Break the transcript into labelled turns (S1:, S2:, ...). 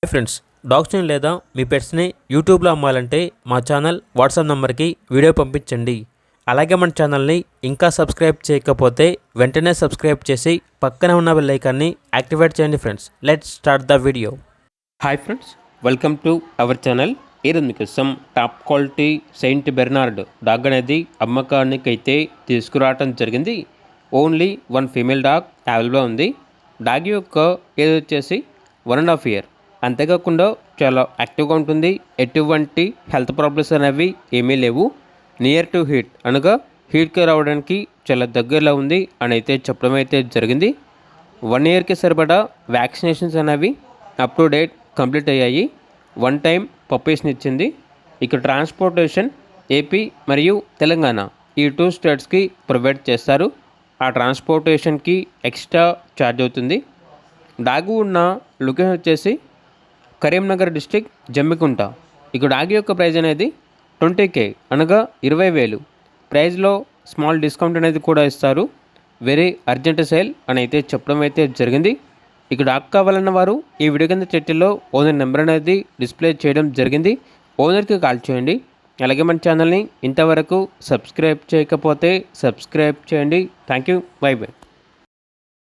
S1: Hi friends, డాగ్స్ని లేదా మీ పెట్స్ని యూట్యూబ్లో అమ్మాలంటే మా ఛానల్ వాట్సాప్ నెంబర్కి వీడియో పంపించండి. అలాగే మన ఛానల్ని ఇంకా సబ్స్క్రైబ్ చేయకపోతే వెంటనే సబ్స్క్రైబ్ చేసి పక్కనే ఉన్న బెల్ ఐకాన్ని యాక్టివేట్ చేయండి. Friends, let's start the video. Hi friends, welcome to our channel. ఈరోజు మీకోసం top quality Saint Bernard dog అనేది అమ్మకానికి అయితే తీసుకురావడం జరిగింది. ఓన్లీ వన్ ఫీమేల్ డాగ్ అవైలబుల్గా ఉంది. డాగ్ యొక్క ఏజ్ వచ్చేసి 1.5 year. అంతేకాకుండా చాలా యాక్టివ్గా ఉంటుంది. ఎటువంటి హెల్త్ ప్రాబ్లమ్స్ అనేవి ఏమీ లేవు. నియర్ టు హీట్ అనగా హీట్కి రావడానికి చాలా దగ్గరలో ఉంది అని అయితే చెప్పడం అయితే జరిగింది. 1 yearకి సరిపడా వ్యాక్సినేషన్స్ అనేవి అప్ టు డేట్ కంప్లీట్ అయ్యాయి. 1 time పప్పీస్ని ఇచ్చింది. ఇక ట్రాన్స్పోర్టేషన్ ఏపీ మరియు తెలంగాణ ఈ 2 స్టేట్స్కి ప్రొవైడ్ చేస్తారు. ఆ ట్రాన్స్పోర్టేషన్కి ఎక్స్ట్రా ఛార్జ్ అవుతుంది. డాగ్ ఉన్న లొకేషన్ వచ్చేసి కరీంనగర్ డిస్టిక్ జమ్మికుంట. ఇక డాగ్ యొక్క ప్రైజ్ అనేది 20K అనగా 20,000. ప్రైజ్లో స్మాల్ డిస్కౌంట్ అనేది కూడా ఇస్తారు. వెరీ అర్జెంట్ సేల్ అని అయితే చెప్పడం అయితే జరిగింది. ఇక డాగ్ కావాలన్న వారు ఈ వీడియో కింద టైటిల్లో ఓనర్ నెంబర్ అనేది డిస్ప్లే చేయడం జరిగింది. ఓనర్కి కాల్ చేయండి. అలాగే మన ఛానల్ని ఇంతవరకు సబ్స్క్రైబ్ చేయకపోతే సబ్స్క్రైబ్ చేయండి. Thank you. By by.